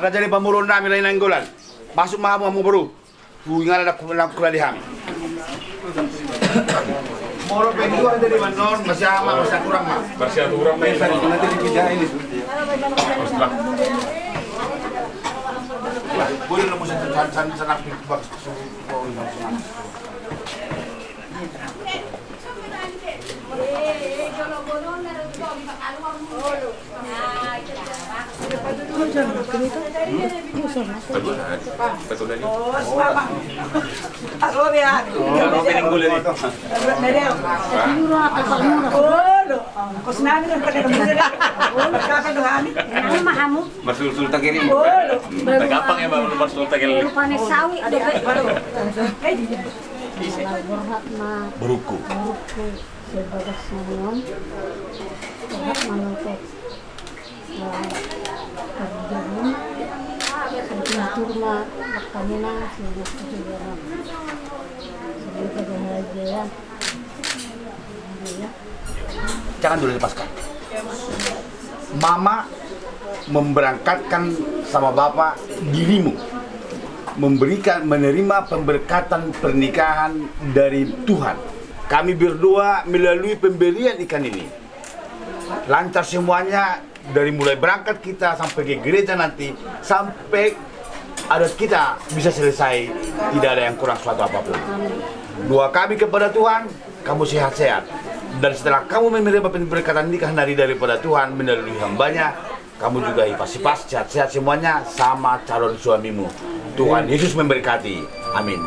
Ada jadi pemurun namin lain nanggulan. Masuk mahamu baru. Ingat ada kuliah di ham. Moro pengen ada di Bandung masih ama masih kurang mah. Masih kurang main tadi nanti dipindahin itu. Boleh lu mesti sanak bak Masul-sul tak kirim. Gampang ya bang, masul tak kirim. Rupanya sawi ada Beruku. sebagai saluran berhak menuntut kerjaan turma pertamina sebagai kejuaraan sebagai kebahagiaan. Jangan dulu lepaskan. Mama memberangkatkan sama bapak dirimu, menerima pemberkatan pernikahan dari Tuhan. Kami berdua melalui pemberian ikan ini lancar semuanya, dari mulai berangkat kita sampai ke gereja nanti, sampai adat kita bisa selesai, tidak ada yang kurang suatu apapun. Doa kami kepada Tuhan, kamu sehat-sehat, dan setelah kamu menerima pemberkatan nikah daripada Tuhan melalui hambanya, kamu juga pas sehat-sehat semuanya sama calon suamimu. Tuhan Yesus memberkati. Amin.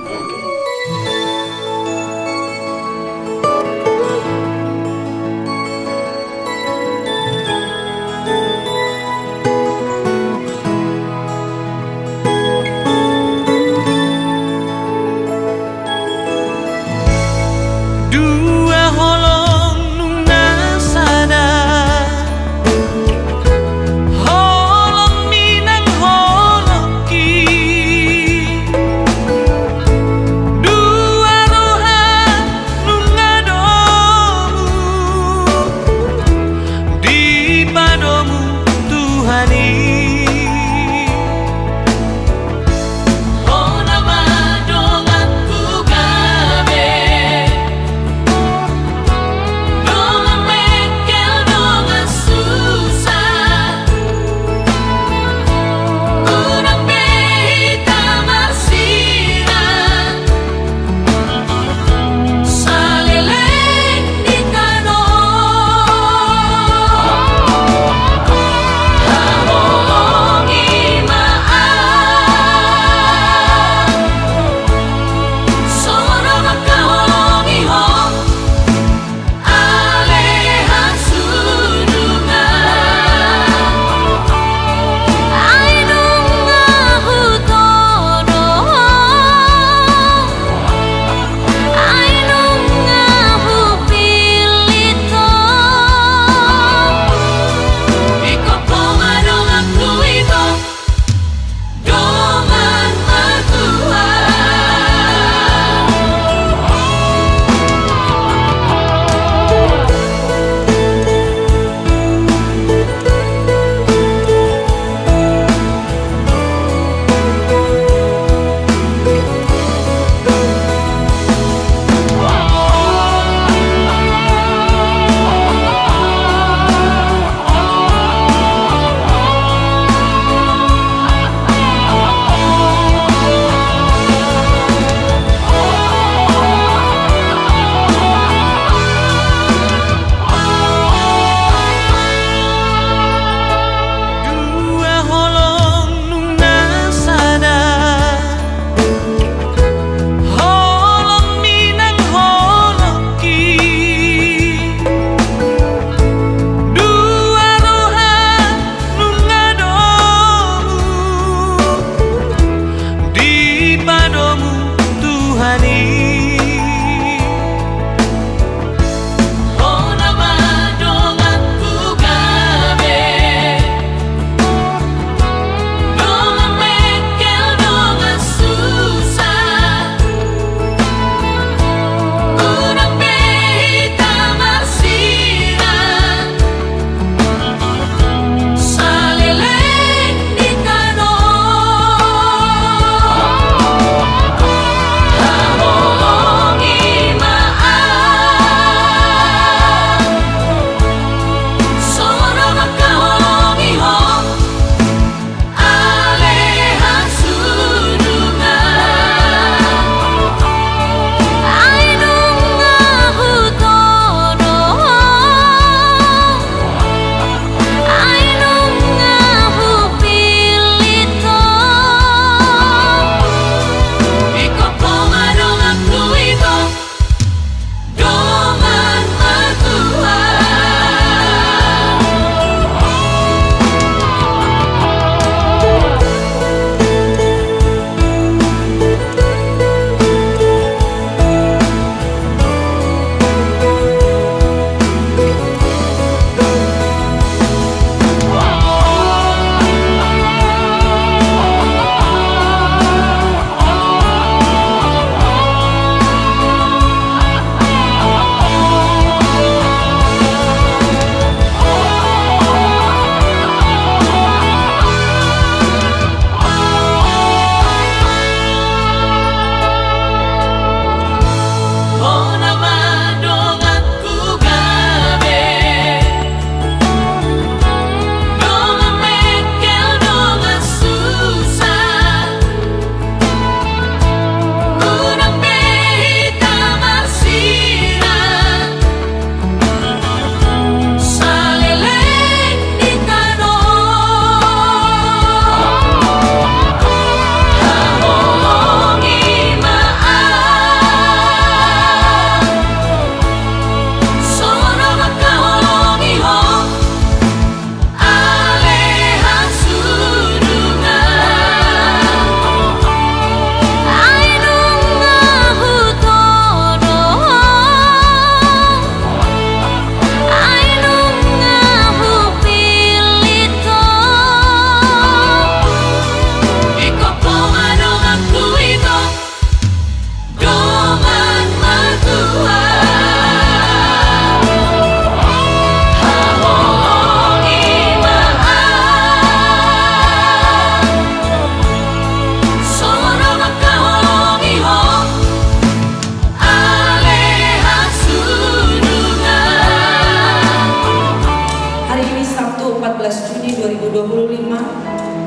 Sabtu 14 Juni 2025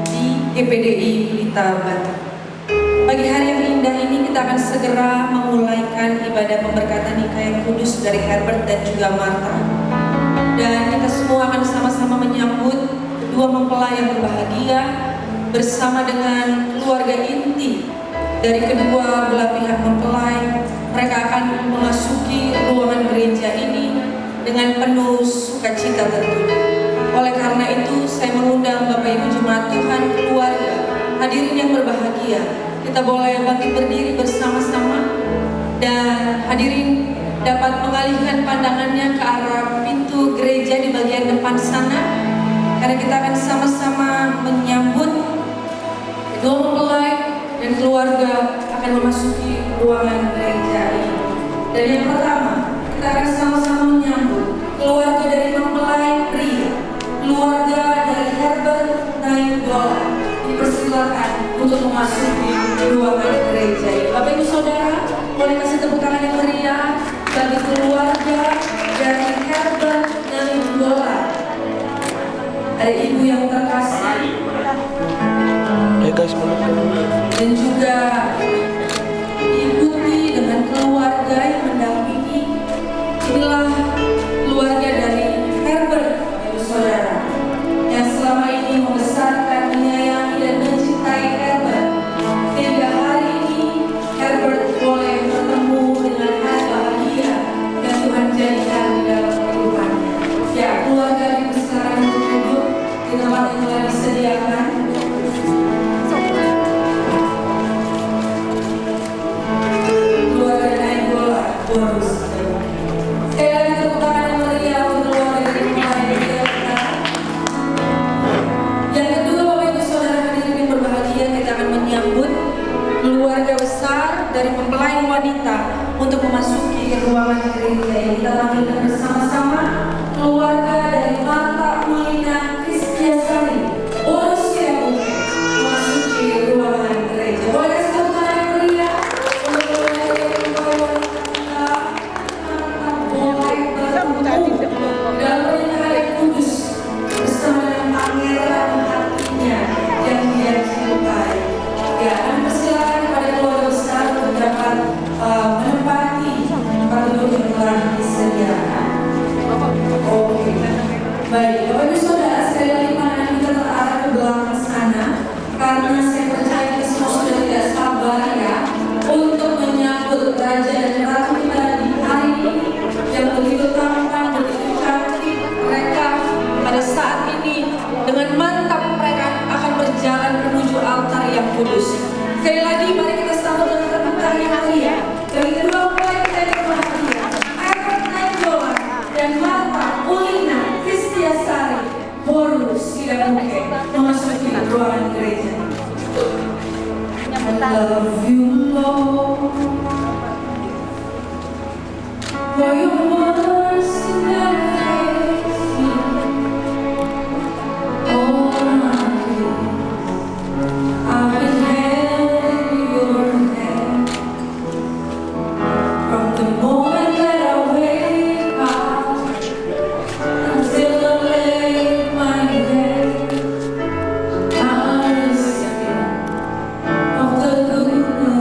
di GPDI Pelita Batam. Pagi hari yang indah ini kita akan segera memulaikan ibadah pemberkatan nikah yang kudus dari Herbert dan juga Martha. Dan kita semua akan sama-sama menyambut kedua mempelai yang berbahagia bersama dengan keluarga inti dari kedua belah pihak mempelai. Mereka akan memasuki ruangan gereja ini dengan penuh sukacita tentunya. Oleh karena itu, saya mengundang Bapak Ibu Jemaat Tuhan, keluarga, hadirin yang berbahagia. Kita boleh bangkit berdiri bersama-sama dan hadirin dapat mengalihkan pandangannya ke arah pintu gereja di bagian depan sana, karena kita akan sama-sama menyambut kedua mempelai dan keluarga akan memasuki ruangan gereja ini. Dan yang pertama, kita akan sama-sama menyambut keluarga dari mempelai pria, keluarga dari Herbert Nainggolan. Dipersilakan untuk memasuki ruangan gereja ini. Bapak Ibu Saudara, boleh kasih tepuk tangan yang meriah bagi keluarga dari Herbert Nainggolan. Ada ibu yang terkasih dan juga diikuti dengan keluarga yang mendampingi. Inilah keluarga dari Herbert, Ibu Saudara, yang selama ini membesarkan, menyayangi dan mencintai Herbert, sehingga hari ini Herbert boleh bertemu dengan hal bahagia yang Tuhan jadikan di dalam kehidupannya. Ya, keluarga dipersilakan untuk duduk di tempat yang telah disediakan. Keluarga Nainggolan, bonus. Sekali lagi tepuk tangan yang meriah untuk keluarga dari mempelai pria kita. Yang kedua, Bapak Ibu Saudara hadirin yang berbahagia, kita akan menyambut keluarga besar dari mempelai wanita untuk memasuki ruangan gereja ini. Kita tampilkan bersama-sama keluarga dari Martha Ulina Kristiasari, bonus yang memasuki ruangan gereja. Boleh kasih tepuk tangan yang meriah untuk keluarga dari mempelai wanita. Boleh bertemu dalam pernikahan yang kudus bersama dengan pangeran hatinya yang dia cintai. Ya, kami persilakan kepada keluarga besar untuk dapat menempati tempat duduk yang telah disediakan. Oke, baik. Bapak Ibu Saudara, sekali lagi pandangan kita terarah ke belakang sana, karena saya percaya kita semua sudah tidak sabar ya untuk menyambut Raja dan Ratu kita di hari ini yang begitu tampan, begitu cantik. Mereka pada saat ini dengan mantap mereka akan berjalan menuju altar yang kudus. Sekali lagi mari kita sambut dengan tepuk tangan yang meriah bagi kedua mempelai kita yang berbahagia, Herbert Nainggolan dan Martha Ulina Kristiasari, bonus tidak mungkin memasuki ruangan gereja. I love you, Lord, for your mercy never fails me. All my days I've been held in your hand. From the moment that I wake up until I lay my head, I will sing of the goodness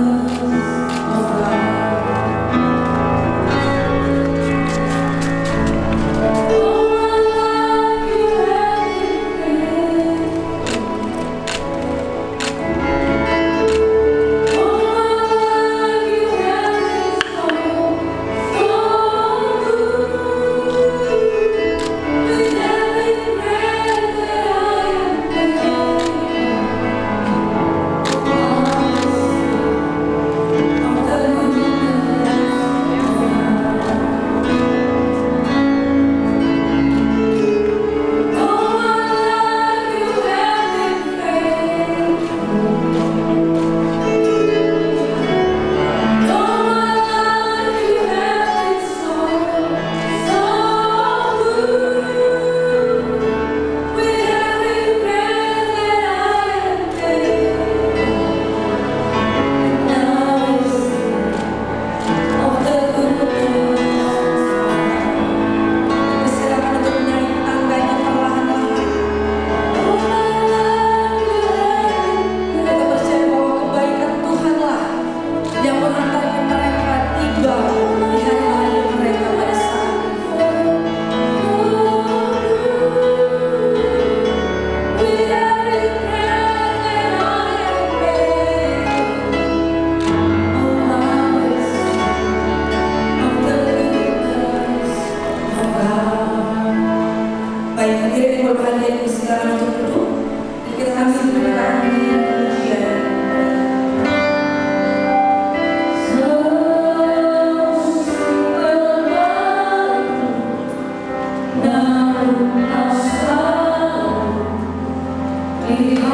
Kau selalu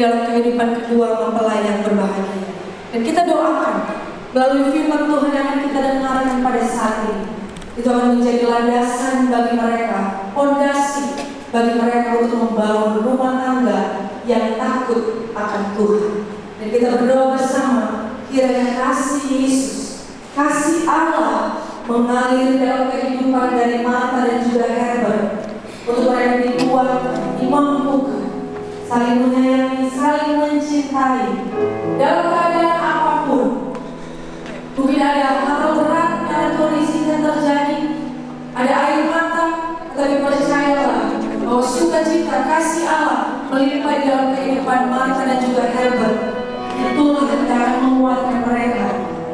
dalam kehidupan kedua mempelai yang berbahagia. Dan kita doakan melalui firman Tuhan yang akan kita dengarkan pada saat ini, itu akan menjadi landasan bagi mereka, fondasi bagi mereka untuk membangun rumah tangga yang takut akan Tuhan. Dan kita berdoa bersama, kiranya kasih Yesus, kasih Allah mengalir dalam kehidupan dari Martha dan juga Herbert, untuk mereka dibuat dimampukan, saling menyayangi, saling mencintai dalam keadaan apapun. Mungkin ada hal berat yang Tuhan izinkan terjadi, ada air mata, tetapi percayalah bahwa sukacita kasih Allah melimpah dalam kehidupan Martha dan juga Herbert. Itulah yang akan menguatkan mereka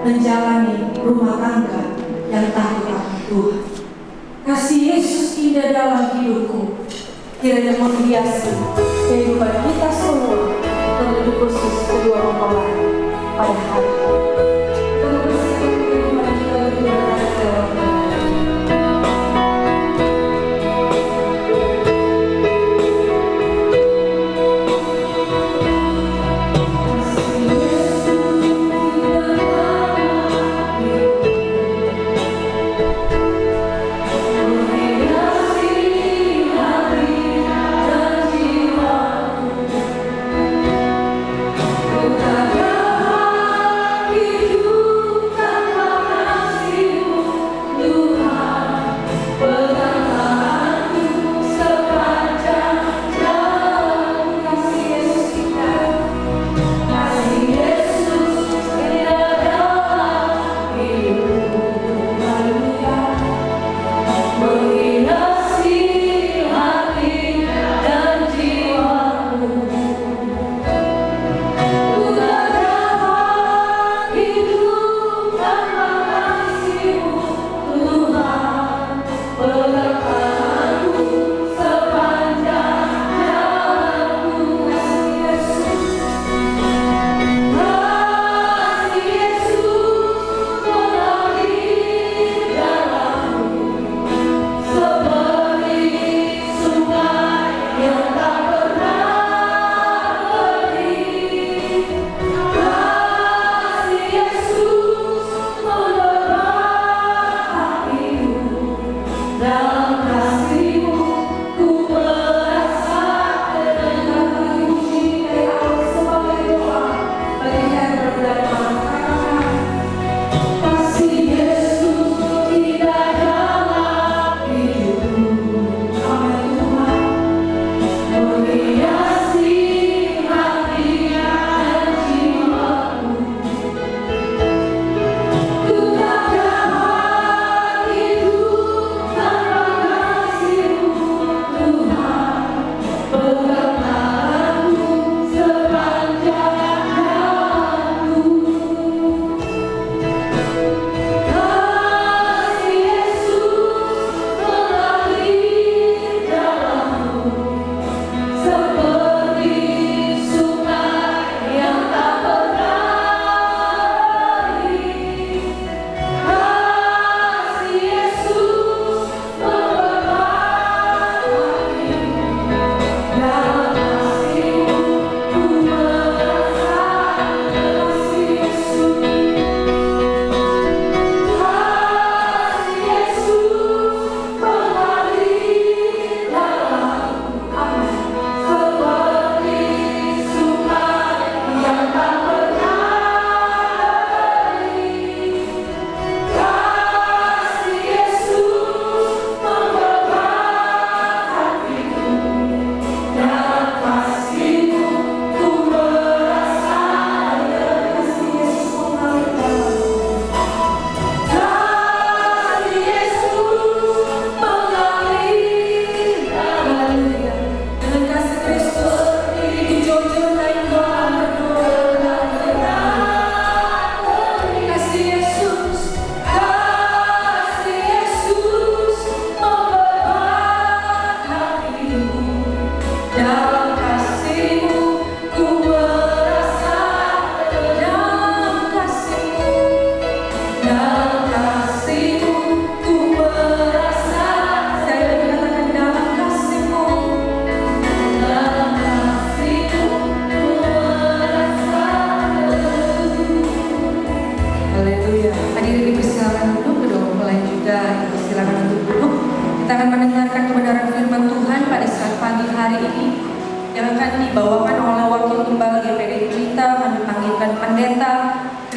menjalani rumah tangga yang takut akan Tuhan. Kasih Yesus indah dalam hidupku, kiranya menghiasi kehidupan kita semua, terlebih khusus kedua mempelai pada hari ini. Kita bersiap kehidupan kita lebih berkati dalam Tuhan. Ku tak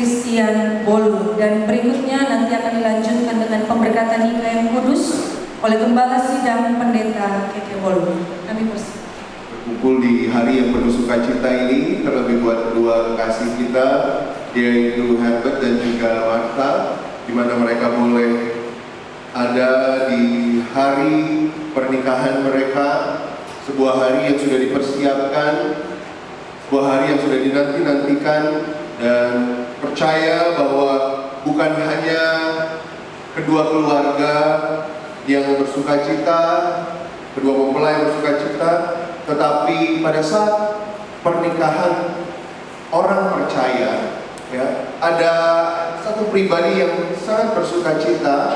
Christian Bolu. Dan berikutnya nanti akan dilanjutkan dengan pemberkatan nikah yang kudus oleh Gembala Sidang Pendeta Keke Bolu. Kami persilakan. Berkumpul di hari yang penuh sukacita ini, terlebih buat kedua kekasih kita, yaitu Herbert dan juga Martha, di mana mereka boleh ada di hari pernikahan mereka, sebuah hari yang sudah dipersiapkan, sebuah hari yang sudah dinanti-nantikan, dan percaya bahwa bukan hanya kedua keluarga yang bersukacita, kedua mempelai bersukacita, tetapi pada saat pernikahan orang percaya, ya, ada satu pribadi yang sangat bersukacita,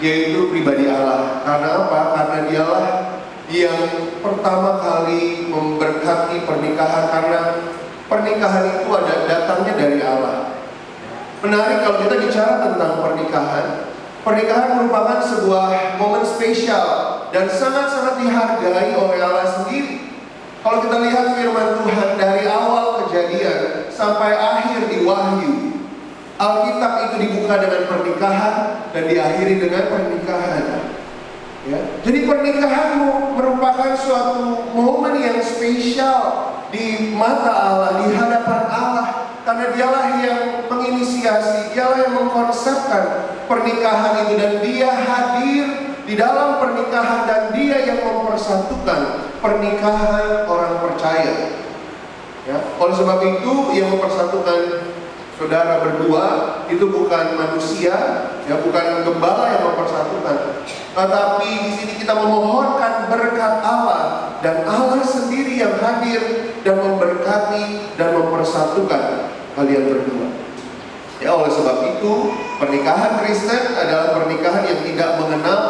yaitu pribadi Allah. Karena apa? Karena dialah yang pertama kali memberkati pernikahan, karena pernikahan itu datangnya dari Allah. Menarik kalau kita bicara tentang pernikahan. Pernikahan merupakan sebuah momen spesial dan sangat-sangat dihargai oleh Allah sendiri. Kalau kita lihat firman Tuhan dari awal Kejadian sampai akhir di Wahyu, Alkitab itu dibuka dengan pernikahan dan diakhiri dengan pernikahan. Ya. Jadi pernikahan merupakan suatu momen yang spesial di mata Allah, di hadapan Allah, karena dialah yang menginisiasi, dialah yang mengkonsepkan pernikahan itu, dan dia hadir di dalam pernikahan, dan dia yang mempersatukan pernikahan orang percaya. Ya. Oleh sebab itu, yang mempersatukan saudara berdua itu bukan manusia, ya, bukan gembala yang mempersatukan, tetapi di sini kita memohonkan berkat Allah, dan Allah sendiri yang hadir dan memberkati dan mempersatukan kalian berdua. Ya, oleh sebab itu pernikahan Kristen adalah pernikahan yang tidak mengenal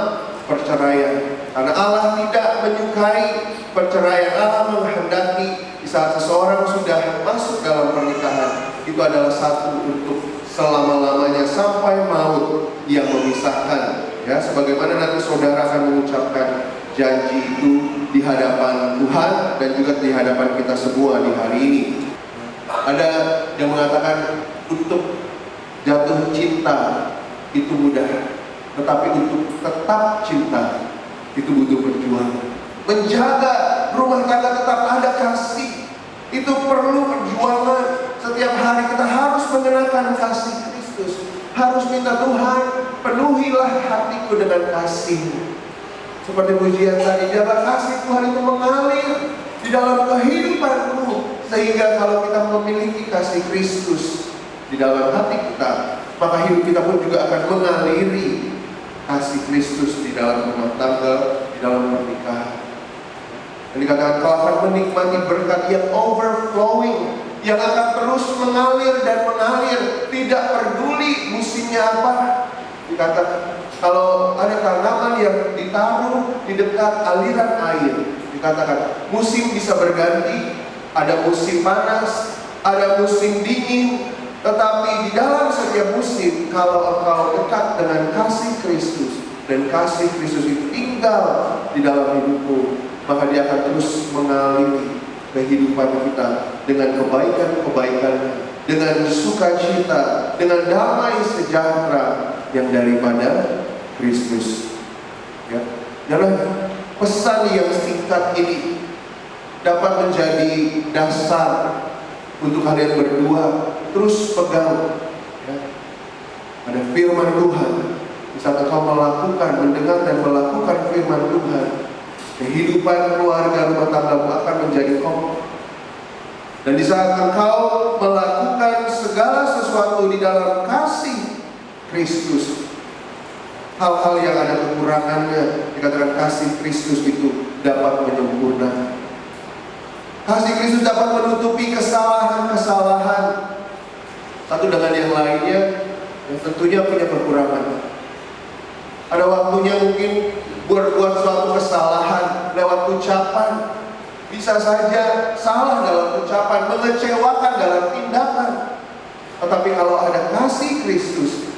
perceraian, karena Allah tidak menyukai perceraian. Allah menghendaki di saat seseorang sudah masuk dalam pernikahan, itu adalah satu untuk selama-lamanya sampai maut yang memisahkan. Ya, sebagaimana nanti saudara akan mengucapkan janji itu di hadapan Tuhan dan juga di hadapan kita semua di hari ini. Ada yang mengatakan untuk jatuh cinta itu mudah, tetapi untuk tetap cinta itu butuh perjuangan. Menjaga rumah tangga tetap ada kasih itu perlu perjuangan. Setiap hari kita harus mengenakan kasih Kristus, harus minta Tuhan, penuhilah hatiku dengan kasih. Seperti pujian tadi, biarlah kasih Tuhan itu mengalir di dalam kehidupanku, sehingga kalau kita memiliki kasih Kristus di dalam hati kita, maka hidup kita pun juga akan mengaliri kasih Kristus di dalam rumah tangga, di dalam pernikahan. Dan dikatakan kau akan menikmati berkat yang overflowing, yang akan terus mengalir dan mengalir, tidak peduli musimnya apa. Dikatakan kalau ada tanaman yang ditaruh di dekat aliran air, dikatakan musim bisa berganti, ada musim panas, ada musim dingin, tetapi di dalam setiap musim, kalau engkau dekat dengan kasih Kristus dan kasih Kristus itu tinggal di dalam hidupmu, maka dia akan terus mengaliri kehidupan kita dengan kebaikan-kebaikan, dengan sukacita, dengan damai sejahtera yang daripada Kristus. Ya. Dan pesan yang singkat ini dapat menjadi dasar untuk kalian berdua terus pegang. Ya. Ada firman Tuhan. Di saat engkau melakukan, mendengar dan melakukan firman Tuhan, kehidupan keluarga rumah tanggamu akan menjadi kokoh. Dan di saat engkau melakukan segala sesuatu di dalam kasih Kristus, hal-hal yang ada kekurangannya, dikatakan kasih Kristus itu dapat menyempurnakan. Kasih Kristus dapat menutupi kesalahan-kesalahan satu dengan yang lainnya, yang tentunya punya kekurangan. Ada waktunya mungkin berbuat suatu kesalahan lewat ucapan, bisa saja salah dalam ucapan, mengecewakan dalam tindakan. Tetapi kalau ada kasih Kristus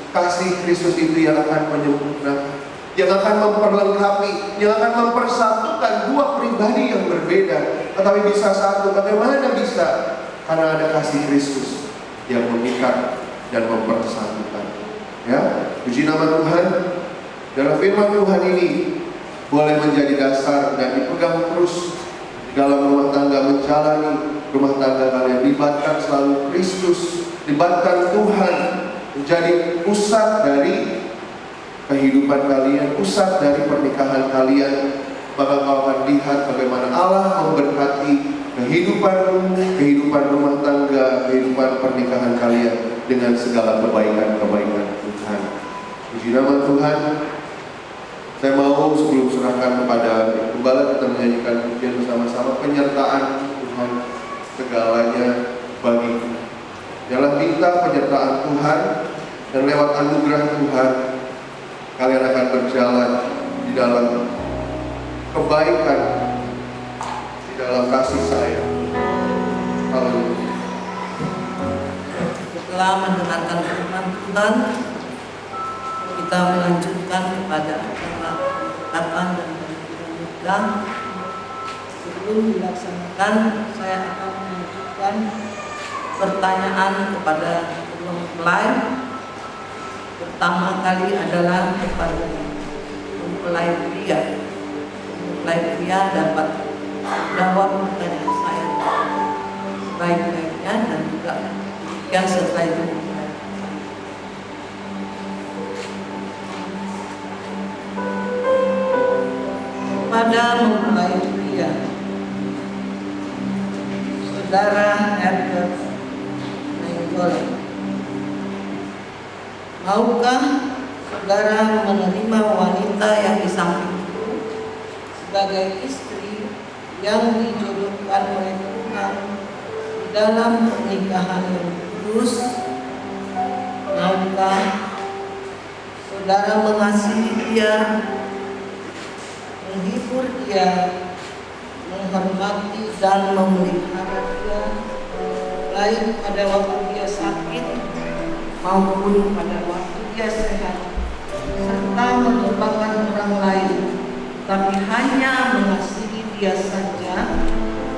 itu yang akan menyempurnakan, yang akan memperlengkapi, yang akan mempersatukan dua pribadi yang berbeda, tetapi bisa satu. Bagaimana bisa? Karena ada kasih Kristus yang mengikat dan mempersatukan. Ya, puji nama Tuhan. Dalam firman Tuhan ini boleh menjadi dasar dan dipegang terus di dalam rumah tangga menjalani rumah tangga kalian. Libatkan selalu Kristus, libatkan Tuhan menjadi pusat dari kehidupan kalian, pusat dari pernikahan kalian. Maka kau akan lihat bagaimana Allah memberkati kehidupan rumah tangga, kehidupan pernikahan kalian dengan segala kebaikan-kebaikan Tuhan. Puji nama Tuhan. Saya mau sebelum serahkan kepada gembala kita menyanyikan pujian bersama-sama penyertaan Tuhan segalanya bagiku. Janganlah minta penyertaan Tuhan, dan lewat anugerah Tuhan kalian akan berjalan di dalam kebaikan, di dalam kasih sayang. Haleluya. Setelah mendengarkan firman Tuhan, kita melanjutkan kepada acara kata dan pemberitaan. Sebelum dilaksanakan, saya akan mengajukan pertanyaan kepada mempelai. Pertama kali adalah kepada mempelai pria. Mempelai pria dapat menjawab pertanyaan saya sebaik-baiknya dan juga yang setelah itu pada mempelai pria, Saudara Herbert Nainggolan, maukah saudara menerima wanita yang di sampingku sebagai istri yang dijodohkan oleh Tuhan di dalam pernikahan yang kudus? Maukah saudara mengasihi dia, menghibur dia, menghormati dan memelihara dia, baik pada waktu dia sakit maupun pada waktu dia sehat, serta melupakan orang lain, tapi hanya mengasihi dia saja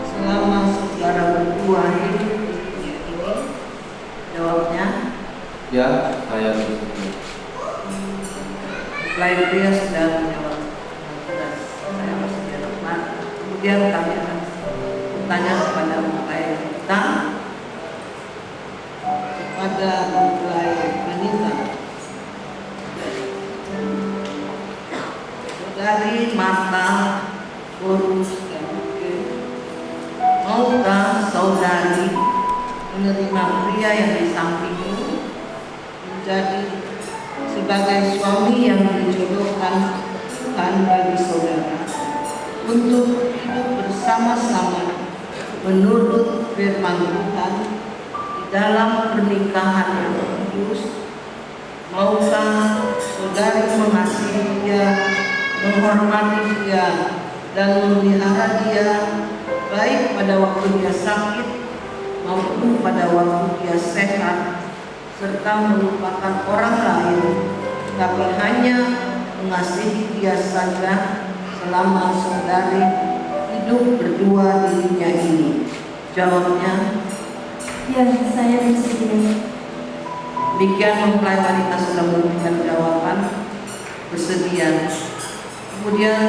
selama saudara berdua hidup di dunia ini? Jawabnya, ya, saya setuju. Mempelai pria sudah menjawab. Saya bersedia teman. Kemudian kami akan bertanya kepada mempelai kita, kepada mempelai wanita. Saudari Marta Borus dan maukah saudari menerima pria yang di sampingmu menjadi sebagai suami yang dijodohkan Tuhan bagi saudara untuk hidup bersama-sama menurut firman Tuhan di dalam pernikahan yang kudus? Maukah saudari mengasihi dia, menghormati dia, dan memelihara dia baik pada waktu dia sakit maupun pada waktu dia sehat, serta melupakan orang lain, tapi hanya mengasihi dia saja selama saudari hidup berdua di dunia ini? Jawabnya, Ya, saya bersedia. demikian mempelai wanita sudah memberikan jawaban bersedia. Kemudian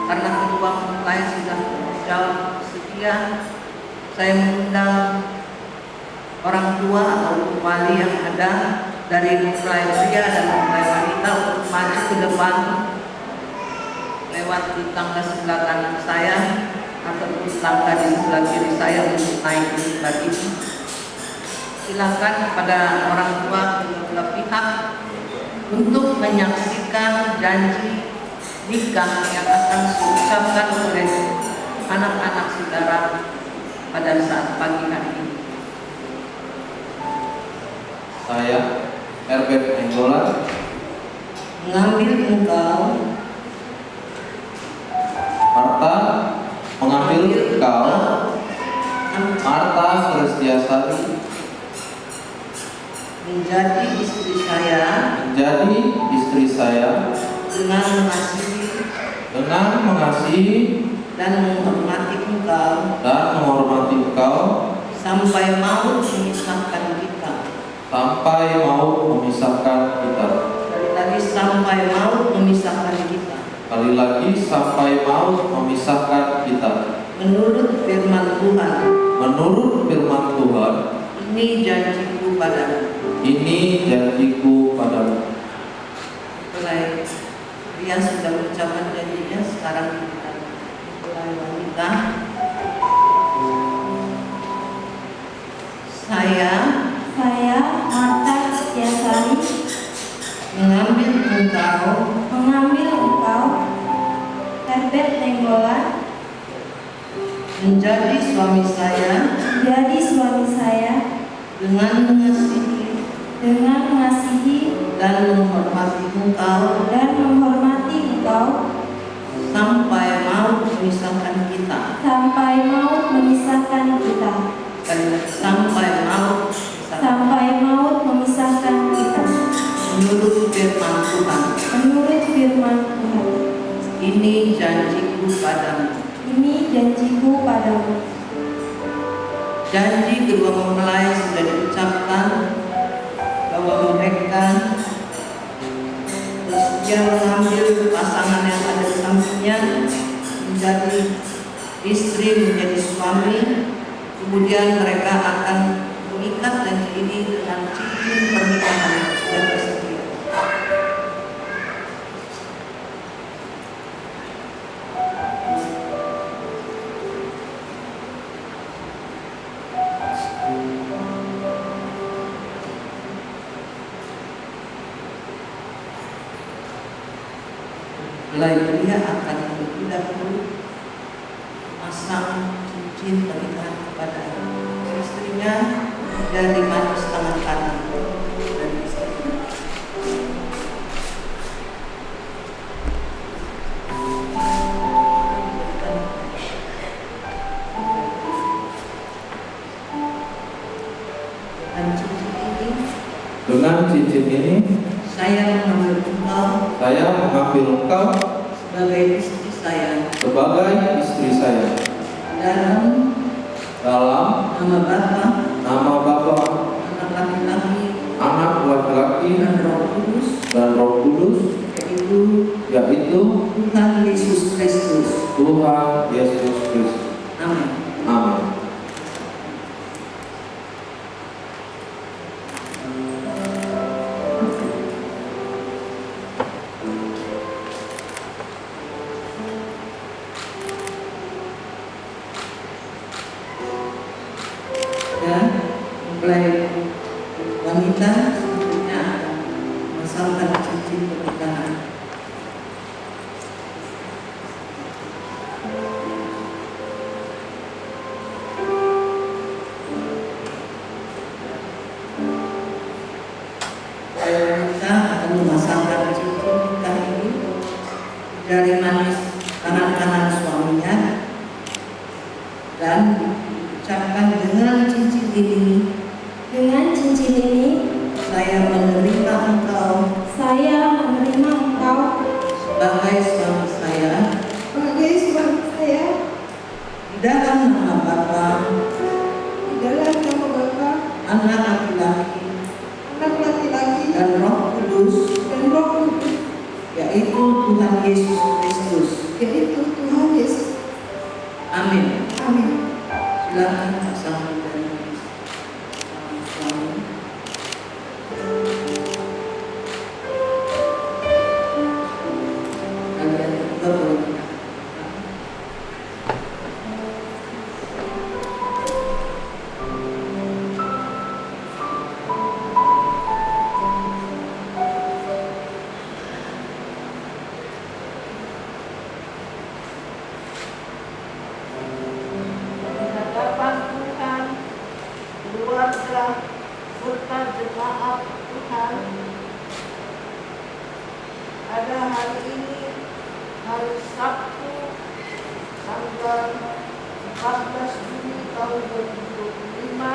karena kedua mempelai sudah menjawab bersedia, saya mengundang orang tua atau wali yang ada dari mempelai pria dan mempelai wanita untuk maju ke depan lewat di tangga sebelah kanan saya ataupun tangga di sebelah kiri saya untuk naik ke sebelah ini. Silakan kepada orang tua kedua pihak untuk menyaksikan janji nikah yang akan diucapkan oleh anak-anak saudara pada saat pagi hari ini. Saya Herbert Nainggolan Mengambil engkau, Marta, mengambil engkau, Marta Kristiasari, menjadi istri saya menjadi istri saya dengan mengasihi dan menghormati engkau dan menghormati engkau sampai maut memisahkan kita. sampai maut memisahkan kita. Sekali lagi sampai maut memisahkan kita. Sekali lagi sampai maut memisahkan kita. Menurut firman Tuhan, Menurut firman Tuhan, ini janjiku padamu. ini janjiku padamu. Mulai dia sudah mengucapkan janjinya, sekarang kita mulai wanita. Saya Marta Setiasari mengambil engkau Herbert Nenggolan menjadi suami saya jadi suami saya dengan mengasihi dan menghormati engkau sampai maut memisahkan kita. Sekali lagi, sampai maut memisahkan kita. Menurut firman Tuhan, ini janjiku padamu. Janji kedua mempelai sudah diucapkan bahwa mereka bersedia mengambil pasangan yang ada di sampingnya menjadi istri, menjadi suami. Kemudian mereka akan mengikat janji ini dengan cincin pernikahan yang sudah tersedia. Mempelai pria akan terlebih dahulu memasang cincin pernikahan kepada istrinya dari manis tangan kanan dan istrinya. Dengan cincin ini, Saya mengambil engkau sebagai istri saya dalam nama Bapa, anak laki-laki dan Roh Kudus, yaitu Tuhan Yesus Kristus. Amin. Amin. Dan mempelai wanita selanjutnya akan memasangkan cincin pernikahan. Wanita akan memasangkan cincin pernikahan ini dari manis tangan kanan suaminya dan ucapkan dengan cincin ini saya menerima engkau sebagai suami saya di dalam nama Bapa, anak laki-laki dan Roh Kudus, yaitu Tuhan Yesus Kristus. Amin. Silakan pasangan dari suami. Kalian juga boleh menyatakan. keluarga serta jemaat Tuhan, pada hari ini, hari Sabtu, tanggal 14 Juni tahun 2025,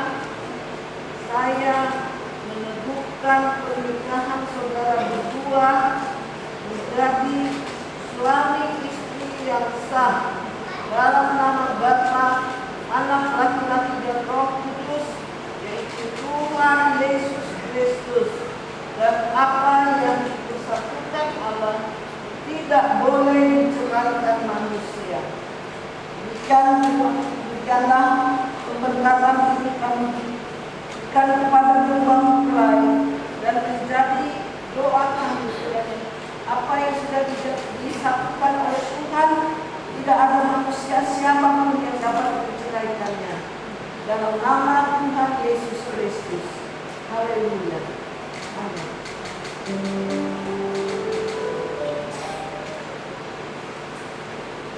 saya meneguhkan pernikahan saudara berdua menjadi suami istri yang sah dalam nama Bapa, Anak laki-laki dan Roh Kudus, yaitu Tuhan Yesus Kristus. Demikianlah pemberkatan ini kami berikan kepada kedua mempelai dan menjadi doa kami apa yang sudah disatukan oleh Tuhan, tidak ada manusia siapapun yang dapat menceraikannya. Dalam nama Tuhan Yesus Kristus. Haleluya. Amin.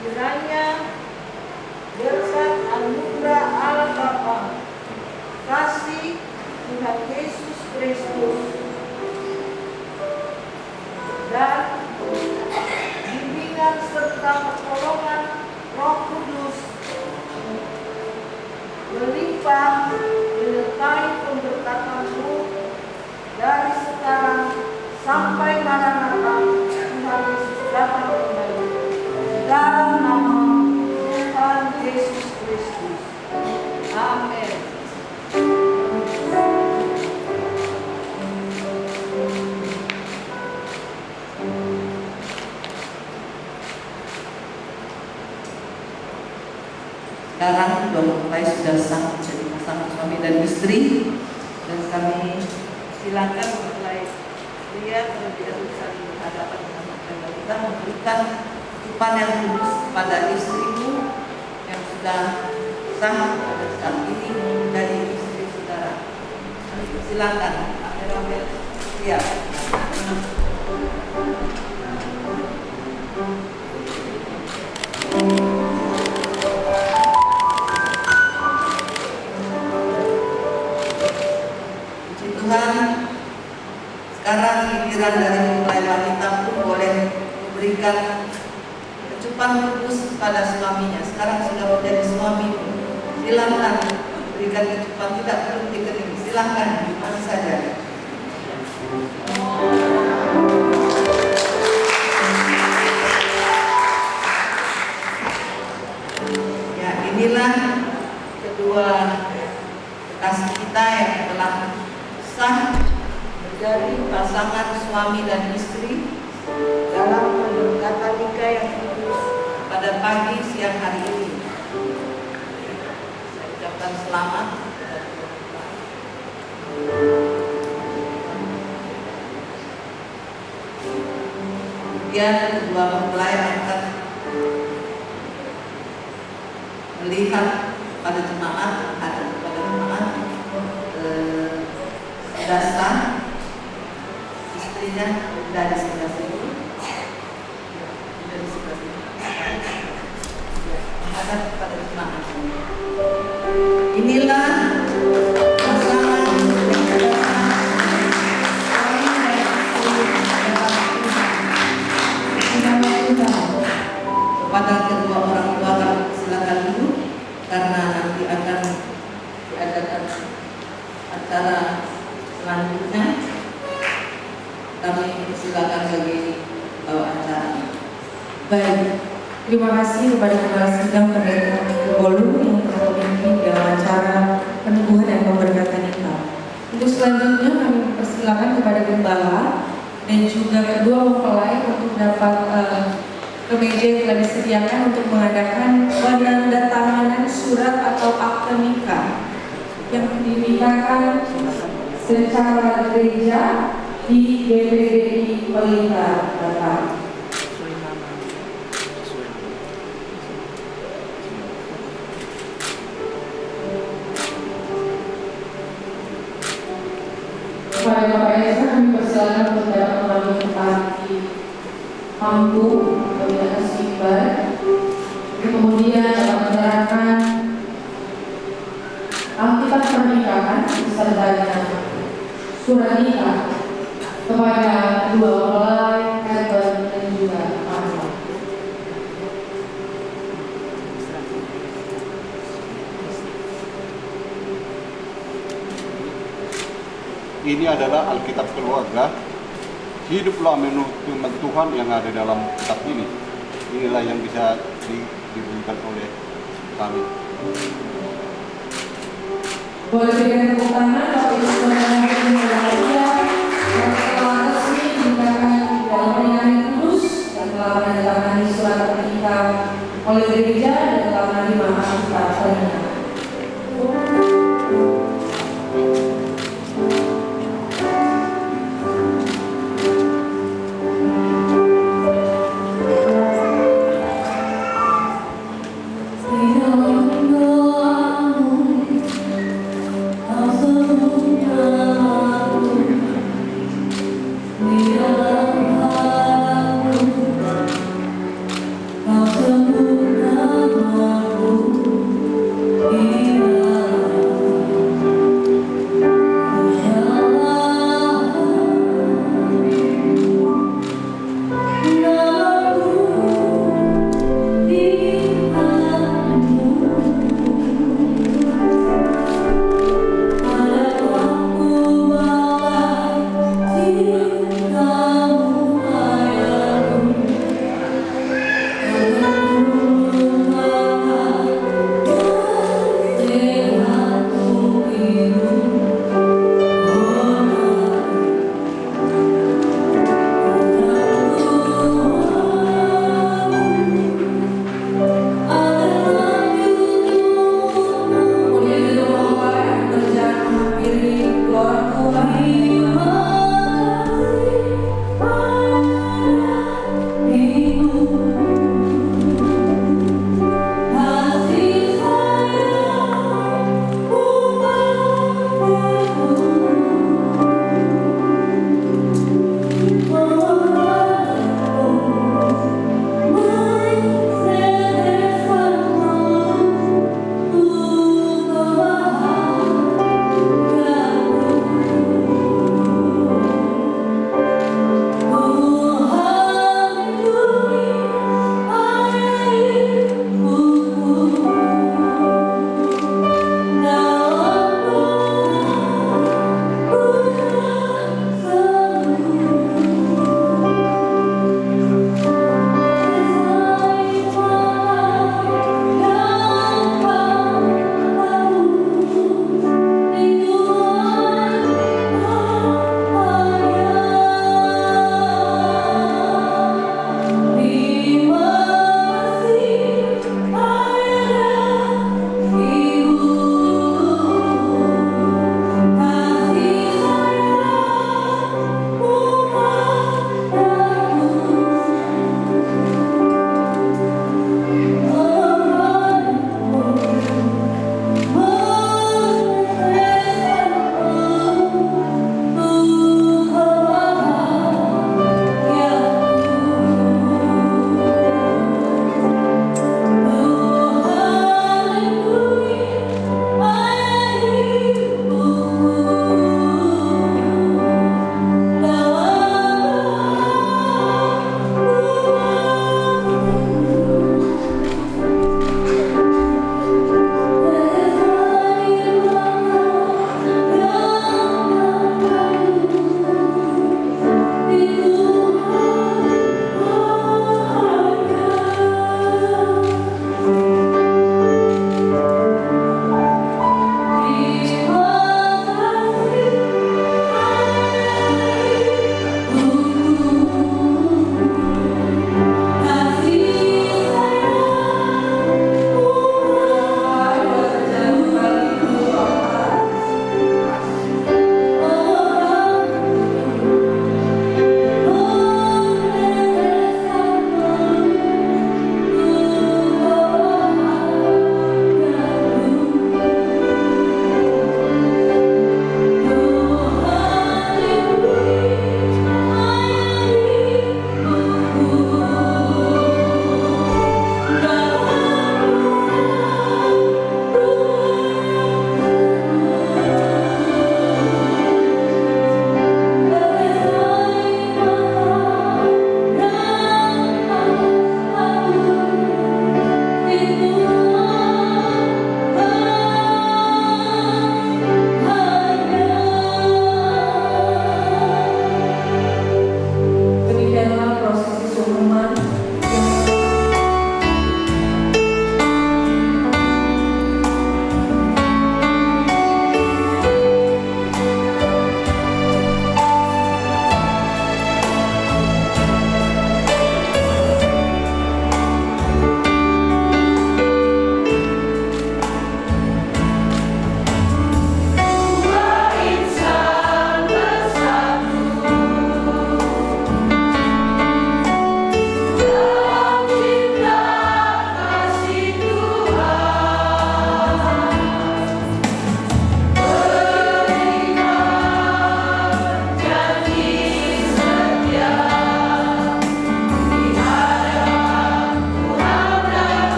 Kiranya berkat anugerah Allah Bapa, kasih Tuhan Yesus Kristus, dan bimbingan serta pertolongan Roh Kudus melimpah menyertai pemberkatan-Mu dari sekarang sampai Maranatha Tuhan Yesus datang kembali. Dalam nama Tuhan Yesus Kristus. Amin. Sekarang dua mempelai sudah sah menjadi pasangan suami dan istri, dan kami silakan mempelai pria terlebih dahulu saling berhadapan dengan mempelai kita memberikan ucapan yang kudus kepada istrimu yang sudah sah pada saat ini menjadi istri saudara. Silakan, Amel siap. Tuhan, sekarang giliran dari mempelai wanita pun boleh memberikan kecupan kudus kepada suaminya. Sekarang sudah menjadi suami, silakan berikan kecupan, tidak perlu dikening, silakan dimana saja. Ya, inilah kedua kekasih kita yang telah sah menjadi pasangan suami dan istri dalam pemberkatan nikah yang kudus pada pagi siang hari ini. Saya ucapkan selamat. Kemudian kedua mempelai akan melihat pada jemaat, menghadap kepada jemaat dasar istrinya dari sebelah sini, dari sebelah sini, menghadap kepada jemaat. Inilah pasangan kepada kedua orang tua. Silakan dulu karena nanti akan diadakan acara selanjutnya. Kami silakan bagi acara. Baik, terima kasih kepada Kepala Sidang Pendeta Bolu yang telah memimpin dalam acara peneguhan dan pemberkatan nikah. Untuk selanjutnya kami persilakan kepada Gembala dan juga kedua mempelai untuk dapat ke meja yang telah disediakan untuk mengadakan penandatanganan surat atau akte nikah yang dinikahkan secara gereja di GPDI Pelita, Bapak. Kepada Bapak Esa kami persilakan untuk dapat mengambil tempat di mampu di atas mimbar, kemudian dapat menyerahkan Alkitab pernikahan beserta dengan surat nikah kepada kedua mempelai Herbert dan juga Martha. Ini adalah Alkitab keluarga. Hiduplah menurut firman Tuhan yang ada dalam kitab ini. Inilah yang bisa diberikan oleh kami. Boleh berikan tepuk tangan Bapak Ibu Saudara yang berbahagia yang telah resmi dinikahkan dalam pernikahan yang kudus dan telah menandatangani surat nikah oleh gereja dan telah mengambil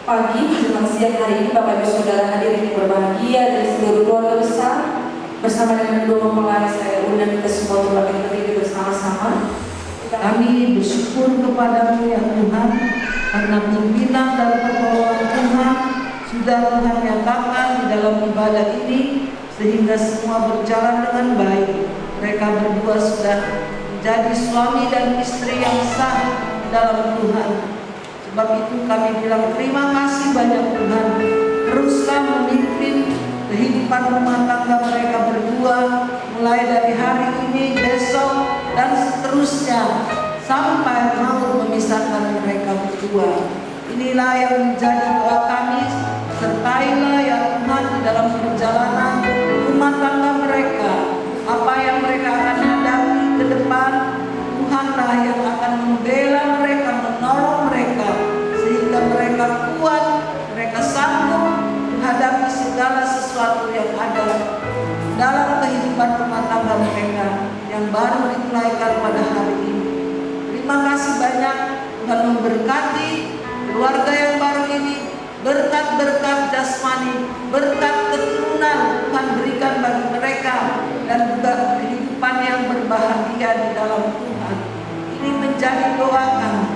pagi menjelang siang hari ini Bapak Ibu Saudara hadirin yang berbahagia dari seluruh keluarga besar, bersama dengan kedua mempelai saya undang kita semua untuk berdiri bersama-sama. Kami bersyukur kepadamu ya Tuhan, karena pimpinan dan pertolongan Tuhan sudah Tuhan nyatakan di dalam ibadah ini, sehingga semua berjalan dengan baik. Mereka berdua sudah menjadi suami dan istri yang sah di dalam Tuhan. Sebab itu kami bilang terima kasih banyak Tuhan. Teruslah memimpin kehidupan rumah tangga mereka berdua, mulai dari hari ini, besok, dan seterusnya sampai maut memisahkan mereka berdua. Inilah yang menjadi doa kami. Sertailah ya Tuhan di dalam perjalanan rumah tangga mereka. Apa yang mereka akan hadapi ke depan, Tuhanlah yang akan membela mereka, menolong mereka, sehingga mereka kuat, mereka sanggup menghadapi segala sesuatu yang ada dalam kehidupan rumah tangga mereka yang baru dimulaikan pada hari ini. Terima kasih banyak Tuhan memberkati keluarga yang baru ini, berkat-berkat jasmani, berkat keturunan Tuhan berikan bagi mereka, dan juga kehidupan yang berbahagia di dalam Tuhan. Ini menjadi doa kami.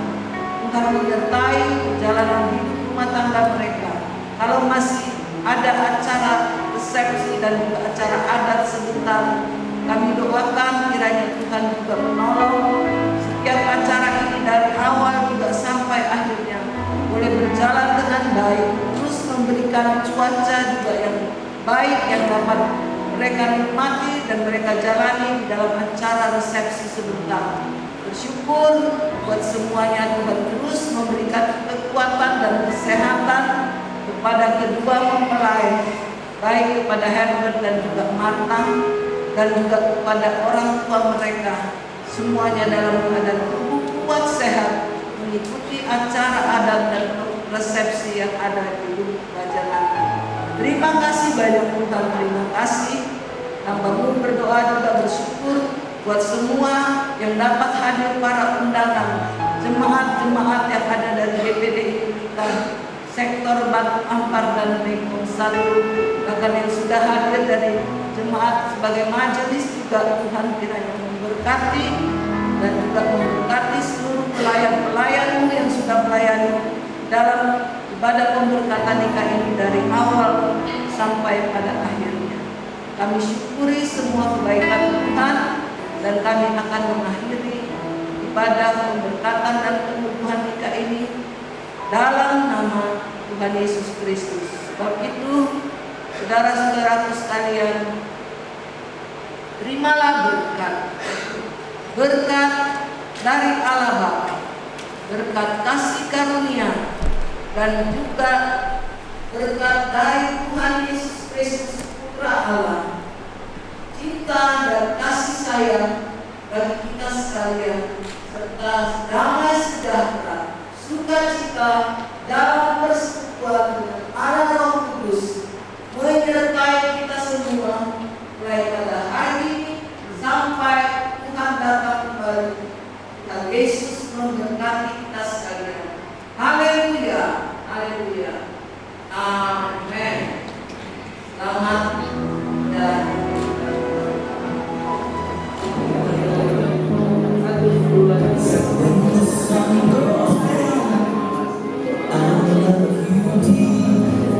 Tuhan menyertai perjalanan hidup rumah tangga mereka. Kalau masih ada acara resepsi dan juga acara adat sebentar, kami doakan kiranya Tuhan juga menolong setiap acara ini dari awal juga sampai akhirnya boleh berjalan dengan baik, terus memberikan cuaca juga yang baik yang dapat mereka nikmati dan mereka jalani di dalam acara resepsi sebentar. Bersyukur buat semuanya, Tuhan terus memberikan kekuatan dan kesehatan kepada kedua mempelai, baik kepada Herbert dan juga Martha, dan juga kepada orang tua mereka, semuanya dalam keadaan tubuh kuat sehat mengikuti acara adat dan resepsi yang ada di Raja nanti. Terima kasih banyak Tuhan, terima kasih. Hambamu berdoa juga bersyukur buat semua yang dapat hadir, para undangan, jemaat-jemaat yang ada dari DPDI kita, sektor Batu Ampar dan Bengkong 1, bahkan yang sudah hadir dari jemaat sebagai majelis juga Tuhan kiranya memberkati dan juga memberkati seluruh pelayan-pelayanmu yang sudah melayani dalam ibadah pemberkatan nikah ini dari awal sampai pada akhirnya. Kami syukuri semua kebaikan Tuhan dan kami akan mengakhiri ibadah pemberkatan dan penubuhan nikah ini dalam nama Tuhan Yesus Kristus. Sebab itu, saudara-saudaraku sekalian, terimalah berkat dari Allah Bapa, berkat kasih karunia, dan juga berkat dari Tuhan Yesus Kristus Putra Allah, cinta dan kasih sayang bagi kita sekalian, serta damai sejahtera, sukacita dalam persekutuan dengan Allah Roh Kudus menyertai kita semua mulai pada hari ini sampai Tuhan datang kembali. Dan Yesus memberkati kita sekalian. Haleluya, haleluya, amin. Selamat dan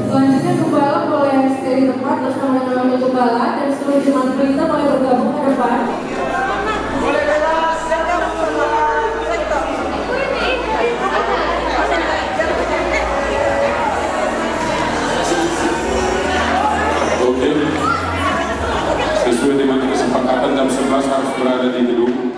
selanjutnya gembala boleh dari tempat bersama nama gembala dan seluruh jemaat pelita boleh bergabung ke depan. Oke. Sesuai dengan kesepakatan jam 11 harus berada di gedung.